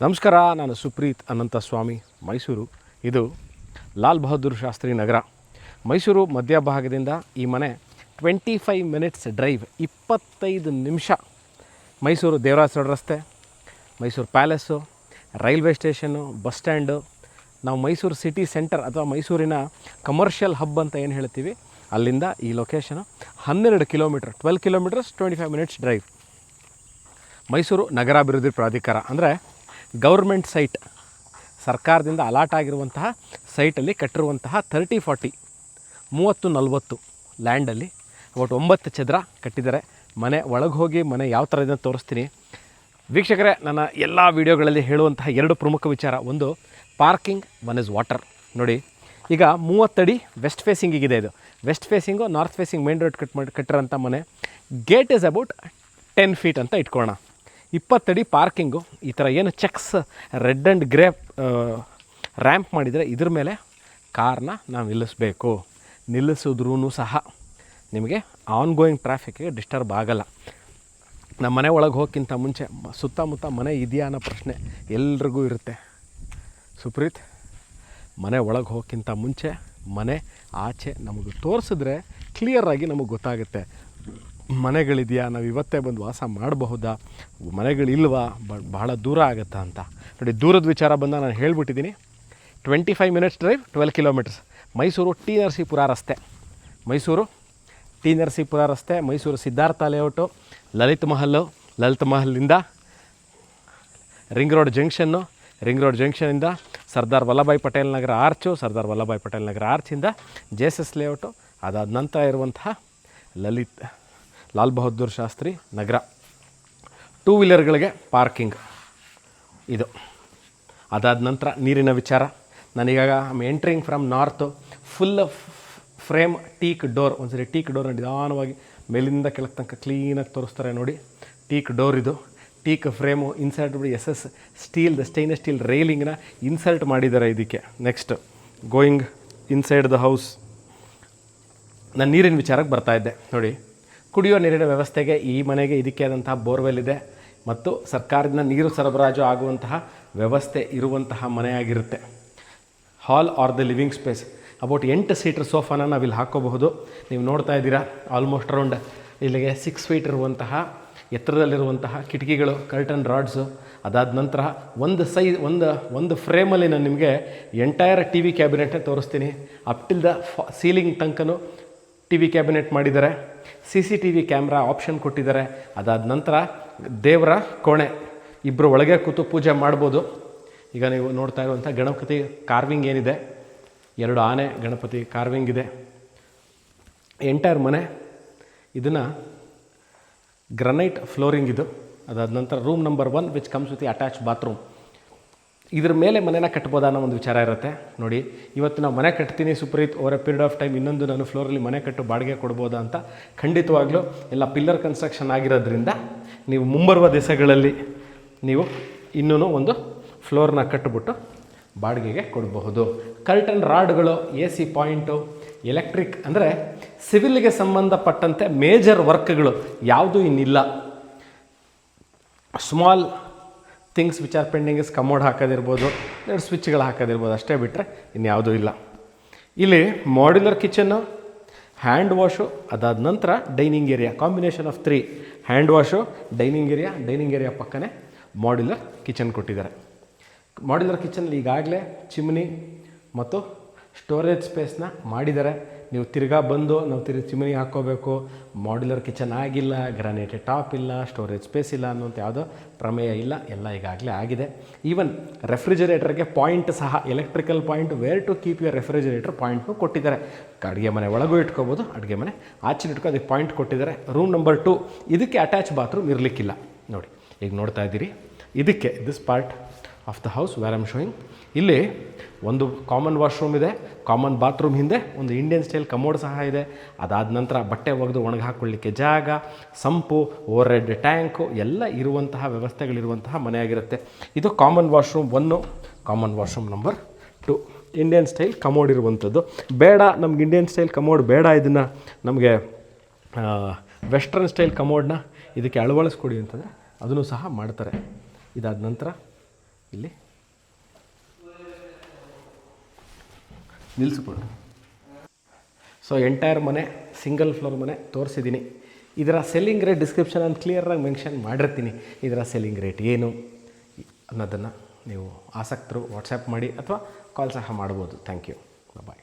ನಮಸ್ಕಾರ, ನಾನು ಸುಪ್ರೀತ್ ಅನಂತಸ್ವಾಮಿ, ಮೈಸೂರು. ಇದು ಲಾಲ್ ಬಹದ್ದೂರ್ ಶಾಸ್ತ್ರಿ ನಗರ, ಮೈಸೂರು ಮಧ್ಯಭಾಗದಿಂದ ಈ ಮನೆ 25 ಮಿನಿಟ್ಸ್ ಡ್ರೈವ್, 25 ನಿಮಿಷ. ಮೈಸೂರು ದೇವರಾಜ ರೋಡ್ ರಸ್ತೆ, Mysuru palace, railway station, bus stand. ನಾವು ಮೈಸೂರು ಸಿಟಿ ಸೆಂಟರ್ ಅಥವಾ ಮೈಸೂರಿನ ಕಮರ್ಷಿಯಲ್ ಹಬ್ ಅಂತ ಏನು ಹೇಳ್ತೀವಿ, ಅಲ್ಲಿಂದ ಈ location 12 kilometre, 12 kilometres 25 minutes drive. Mysuru ನಗರಾಭಿವೃದ್ಧಿ ಪ್ರಾಧಿಕಾರ ಅಂದರೆ ಗೌರ್ಮೆಂಟ್ ಸೈಟ್, ಸರ್ಕಾರದಿಂದ ಅಲಾಟ್ ಆಗಿರುವಂತಹ ಸೈಟಲ್ಲಿ ಕಟ್ಟಿರುವಂತಹ 30-40 30-40 ಲ್ಯಾಂಡಲ್ಲಿ ಒಟ್ಟು 9 ಚದರ ಕಟ್ಟಿದ್ದಾರೆ. ಮನೆ ಒಳಗೆ ಹೋಗಿ ಮನೆ ಯಾವ ಥರ ಇದೆ ತೋರಿಸ್ತೀನಿ ವೀಕ್ಷಕರೇ. ನನ್ನ ಎಲ್ಲ ವೀಡಿಯೋಗಳಲ್ಲಿ ಹೇಳುವಂತಹ 2 ಪ್ರಮುಖ ವಿಚಾರ, ಒಂದು ಪಾರ್ಕಿಂಗ್, ಒನ್ ಇಸ್ ವಾಟರ್. ನೋಡಿ, ಈಗ 30 ಅಡಿ ವೆಸ್ಟ್ ಫೇಸಿಂಗಿಗಿದೆ. ಇದು west facing, north facing main road ಕಟ್ಟಿರೋಂಥ ಮನೆ. ಗೇಟ್ ಇಸ್ ಅಬೌಟ್ 10 ಫೀಟ್ ಅಂತ ಇಟ್ಕೊಳ್ಳೋಣ. 20 ಅಡಿ ಪಾರ್ಕಿಂಗು. ಈ ಥರ ಏನು checks red and grey ramp ಮಾಡಿದರೆ ಇದ್ರ ಮೇಲೆ ಕಾರ್ನ ನಾವು ನಿಲ್ಲಿಸಬೇಕು. ನಿಲ್ಲಿಸಿದ್ರೂ ಸಹ ನಿಮಗೆ ಆನ್ಗೋಯಿಂಗ್ ಟ್ರಾಫಿಕ್ಗೆ ಡಿಸ್ಟರ್ಬ್ ಆಗಲ್ಲ. ನಮ್ಮ ಮನೆ ಒಳಗೆ ಹೋಗೋಕ್ಕಿಂತ ಮುಂಚೆ ಸುತ್ತಮುತ್ತ ಮನೆ ಇದೆಯಾ ಅನ್ನೋ ಪ್ರಶ್ನೆ ಎಲ್ರಿಗೂ ಇರುತ್ತೆ. ಸುಪ್ರೀತ್, ಮನೆ ಒಳಗೆ ಹೋಗೋಕ್ಕಿಂತ ಮುಂಚೆ ಮನೆ ಆಚೆ ನಮಗೆ ತೋರಿಸಿದ್ರೆ ಕ್ಲಿಯರಾಗಿ ನಮಗೆ ಗೊತ್ತಾಗುತ್ತೆ, ಮನೆಗಳಿದೆಯಾ, ನಾವು ಇವತ್ತೇ ಬಂದು ವಾಸ ಮಾಡಬಹುದಾ, ಮನೆಗಳಿಲ್ವಾ, ಬಹಳ ದೂರ ಆಗುತ್ತಾ ಅಂತ. ನೋಡಿ, ದೂರದ ವಿಚಾರ ಬಂದ ನಾನು ಹೇಳಿಬಿಟ್ಟಿದ್ದೀನಿ. 25 minutes drive, 12 kilometres. Mysuru T Narasipura ರಸ್ತೆ, ಮೈಸೂರು ಟಿ ನರಸೀಪುರ ರಸ್ತೆ, ಮೈಸೂರು ಸಿದ್ಧಾರ್ಥ ಲೇಔಟು, ಲಲಿತ್ ಮಹಲಿಂದ ರಿಂಗ್ ರೋಡ್ ಜಂಕ್ಷನ್ನು, ರಿಂಗ್ ರೋಡ್ ಜಂಕ್ಷನಿಂದ ಸರ್ದಾರ್ ವಲ್ಲಭಾಯ್ ಪಟೇಲ್ ನಗರ ಆರ್ಚು, ಸರ್ದಾರ್ ವಲ್ಲಭಾಯ್ ಪಟೇಲ್ ನಗರ ಆರ್ಚಿಂದ JSS ಲೇಔಟು, ಅದಾದ ನಂತರ ಇರುವಂತಹ ಲಾಲ್ ಬಹದ್ದೂರ್ ಶಾಸ್ತ್ರಿ ನಗರ. 2 ವೀಲರ್ಗಳಿಗೆ ಪಾರ್ಕಿಂಗ್ ಇದು. ಅದಾದ ನಂತರ ನೀರಿನ ವಿಚಾರ. ನಾನೀಗ entering from north, full frame teak door. ಒಂದ್ಸರಿ ಟೀಕ್ ಡೋರ್ ನಿಧಾನವಾಗಿ ಮೇಲಿಂದ ಕೆಳಗೆ ತನಕ ಕ್ಲೀನಾಗಿ ತೋರಿಸ್ತಾರೆ ನೋಡಿ. ಟೀಕ್ ಡೋರ್ ಇದು, ಟೀಕ್ ಫ್ರೇಮು. ಇನ್ಸರ್ಟ್ ಬಿಡಿ SS ಸ್ಟೇನ್ಲೆಸ್ ಸ್ಟೀಲ್ ರೈಲಿಂಗ್ನ ಇನ್ಸರ್ಟ್ ಮಾಡಿದ್ದಾರೆ ಇದಕ್ಕೆ. Next going inside the house. ನಾನು ನೀರಿನ ವಿಚಾರಕ್ಕೆ ಬರ್ತಾಯಿದ್ದೆ. ನೋಡಿ, ಕುಡಿಯೋ ನೀರಿನ ವ್ಯವಸ್ಥೆಗೆ ಈ ಮನೆಗೆ ಇದಕ್ಕೆ ಆದಂತಹ ಬೋರ್ವೆಲ್ ಇದೆ ಮತ್ತು ಸರ್ಕಾರದಿಂದ ನೀರು ಸರಬರಾಜು ಆಗುವಂತಹ ವ್ಯವಸ್ಥೆ ಇರುವಂತಹ ಮನೆಯಾಗಿರುತ್ತೆ. Hall are the living space. About 8 seater ಸೋಫಾನ ನಾವಿಲ್ಲಿ ಹಾಕ್ಕೋಬಹುದು. ನೀವು ನೋಡ್ತಾ ಇದ್ದೀರಾ, ಆಲ್ಮೋಸ್ಟ್ ಅರೌಂಡ್ ಇಲ್ಲಿಗೆ 6 ಫೀಟ್ ಇರುವಂತಹ ಎತ್ತರದಲ್ಲಿರುವಂತಹ ಕಿಟಕಿಗಳು, ಕರ್ಟನ್ ರಾಡ್ಸು. ಅದಾದ ನಂತರ ಒಂದು ಫ್ರೇಮಲ್ಲಿ ನಾನು ನಿಮಗೆ ಎಂಟೈರ್ TV ಕ್ಯಾಬಿನೆಟ್ನೇ ತೋರಿಸ್ತೀನಿ. ಅಪ್ ಟಿಲ್ ದ ಸೀಲಿಂಗ್ ತನಕನೂ TV ಕ್ಯಾಬಿನೆಟ್ ಮಾಡಿದ್ದಾರೆ. CCTV ಕ್ಯಾಮ್ರಾ ಆಪ್ಷನ್ ಕೊಟ್ಟಿದ್ದಾರೆ. ಅದಾದ ನಂತರ ದೇವರ ಕೋಣೆ, ಇಬ್ಬರು ಒಳಗೆ ಕೂತು ಪೂಜೆ ಮಾಡ್ಬೋದು. ಈಗ ನೀವು ನೋಡ್ತಾ ಇರುವಂಥ ಗಣಪತಿ ಕಾರ್ವಿಂಗ್ ಏನಿದೆ, 2 ಆನೆ ಗಣಪತಿ ಕಾರ್ವಿಂಗ್ ಇದೆ. ಎಂಟೈರ್ ಮನೆ ಇದನ್ನು ಗ್ರನೈಟ್ ಫ್ಲೋರಿಂಗ್ ಇದು. ಅದಾದ ನಂತರ room number 1 which comes with attach bathroom. ಇದ್ರ ಮೇಲೆ ಮನೆನ ಕಟ್ಬೋದಾ ಅನ್ನೋ ಒಂದು ವಿಚಾರ ಇರುತ್ತೆ. ನೋಡಿ, ಇವತ್ತು ನಾವು ಮನೆ ಕಟ್ತೀನಿ Supreeth, over a period of time ಇನ್ನೊಂದು ನಾನು ಫ್ಲೋರಲ್ಲಿ ಮನೆ ಕಟ್ಟು ಬಾಡಿಗೆ ಕೊಡ್ಬೋದಾ ಅಂತ. ಖಂಡಿತವಾಗ್ಲೂ ಎಲ್ಲ ಪಿಲ್ಲರ್ ಕನ್ಸ್ಟ್ರಕ್ಷನ್ ಆಗಿರೋದ್ರಿಂದ ನೀವು ಮುಂಬರುವ ದಿವಸಗಳಲ್ಲಿ ನೀವು ಇನ್ನೂ ಒಂದು ಫ್ಲೋರ್ನ ಕಟ್ಟಿಬಿಟ್ಟು ಬಾಡಿಗೆಗೆ ಕೊಡಬಹುದು. ಕರ್ಟನ್ ರಾಡ್ಗಳು, AC ಪಾಯಿಂಟು, ಎಲೆಕ್ಟ್ರಿಕ್ ಅಂದರೆ ಸಿವಿಲ್ಗೆ ಸಂಬಂಧಪಟ್ಟಂತೆ ಮೇಜರ್ ವರ್ಕ್ಗಳು ಯಾವುದೂ ಇನ್ನಿಲ್ಲ. Small things which are pending is commode ಹಾಕೋದಿರ್ಬೋದು, 2 ಸ್ವಿಚ್ಗಳು ಹಾಕೋದಿರ್ಬೋದು, ಅಷ್ಟೇ ಬಿಟ್ಟರೆ ಇನ್ಯಾವುದೂ ಇಲ್ಲ. ಇಲ್ಲಿ ಮಾಡ್ಯುಲರ್ ಕಿಚನ್ನು, ಹ್ಯಾಂಡ್ ವಾಶು, ಅದಾದ ನಂತರ dining area. Combination of 3 hand wash, dining area ಪಕ್ಕನೇ ಮಾಡ್ಯುಲರ್ ಕಿಚನ್ ಕೊಟ್ಟಿದ್ದಾರೆ. ಮಾಡ್ಯುಲರ್ ಕಿಚನಲ್ಲಿ ಈಗಾಗಲೇ ಚಿಮ್ನಿ ಮತ್ತು ಸ್ಟೋರೇಜ್ ಸ್ಪೇಸ್ನ ಮಾಡಿದ್ದಾರೆ. ನೀವು ತಿರ್ಗಾ ಬಂದು ನಾವು ಚಿಮ್ನಿ ಹಾಕ್ಕೋಬೇಕು, ಮಾಡ್ಯುಲರ್ ಕಿಚನ್ ಆಗಿಲ್ಲ, ಗ್ರಾನೈಟೆಡ್ ಟಾಪ್ ಇಲ್ಲ, ಸ್ಟೋರೇಜ್ ಸ್ಪೇಸ್ ಇಲ್ಲ ಅನ್ನೋಂಥ ಯಾವುದೋ ಪ್ರಮೇಯ ಇಲ್ಲ. ಎಲ್ಲ ಈಗಾಗಲೇ ಆಗಿದೆ. ಈವನ್ ರೆಫ್ರಿಜರೇಟರ್ಗೆ ಪಾಯಿಂಟ್ ಸಹ, electrical point, where to keep your refrigerator ಪಾಯಿಂಟ್ನು ಕೊಟ್ಟಿದ್ದಾರೆ. ಅಡುಗೆ ಮನೆ ಒಳಗೂ ಇಟ್ಕೋಬೋದು, ಅಡುಗೆ ಮನೆ ಆಚೆ ಇಟ್ಕೋ, ಅದಕ್ಕೆ ಪಾಯಿಂಟ್ ಕೊಟ್ಟಿದ್ದಾರೆ. ರೂಮ್ ನಂಬರ್ 2 ಇದಕ್ಕೆ ಅಟ್ಯಾಚ್ ಬಾತ್ರೂಮ್ ಇರಲಿಕ್ಕಿಲ್ಲ. ನೋಡಿ, ಈಗ ನೋಡ್ತಾ ಇದ್ದೀರಿ, ಇದಕ್ಕೆ this part of the house where am showing. ಇಲ್ಲಿ ಒಂದು ಕಾಮನ್ ವಾಶ್ರೂಮ್ ಇದೆ, ಕಾಮನ್ ಬಾತ್ರೂಮ್ ಹಿಂದೆ ಒಂದು ಇಂಡಿಯನ್ ಸ್ಟೈಲ್ ಕಮೋಡ್ ಸಹ ಇದೆ. ಅದಾದ ನಂತರ ಬಟ್ಟೆ ಒಗೆದು ಒಣಗಿ ಹಾಕ್ಕೊಳ್ಳಿಕ್ಕೆ ಜಾಗ, ಸಂಪು, ಓವರ್ ಹೆಡ್ ಟ್ಯಾಂಕು ಎಲ್ಲ ಇರುವಂತಹ ವ್ಯವಸ್ಥೆಗಳಿರುವಂತಹ ಮನೆಯಾಗಿರುತ್ತೆ. ಇದು common washroom 1, common washroom number 2. Indian style commode ಇರುವಂಥದ್ದು. ಬೇಡ ನಮ್ಗೆ ಇಂಡಿಯನ್ ಸ್ಟೈಲ್ ಕಮೋಡ್ ಬೇಡ, ಇದನ್ನು ನಮಗೆ ವೆಸ್ಟರ್ನ್ ಸ್ಟೈಲ್ ಕಮೋಡ್ನ ಇದಕ್ಕೆ ಅಳವಡಿಸ್ಕೊಡಿ ಅಂತಂದರೆ ಅದನ್ನು ಸಹ ಮಾಡ್ತಾರೆ. ಇದಾದ ನಂತರ ಇಲ್ಲಿ ನಿಲ್ಲಿಸ್ಬಿಡು. ಸೊ ಎಂಟೈರ್ ಮನೆ ಸಿಂಗಲ್ ಫ್ಲೋರ್ ಮನೆ ತೋರಿಸಿದ್ದೀನಿ. ಇದರ ಸೆಲ್ಲಿಂಗ್ ರೇಟ್ ಡಿಸ್ಕ್ರಿಪ್ಷನಲ್ಲಿ ಕ್ಲಿಯರಾಗಿ ಮೆನ್ಷನ್ ಮಾಡಿರ್ತೀನಿ. ಇದರ ಸೆಲ್ಲಿಂಗ್ ರೇಟ್ ಏನು ಅನ್ನೋದನ್ನು ನೀವು ಆಸಕ್ತರು ವಾಟ್ಸಪ್ ಮಾಡಿ ಅಥವಾ ಕಾಲ್ ಸಹ ಮಾಡ್ಬೋದು. Thank you. ಬಾಯ್.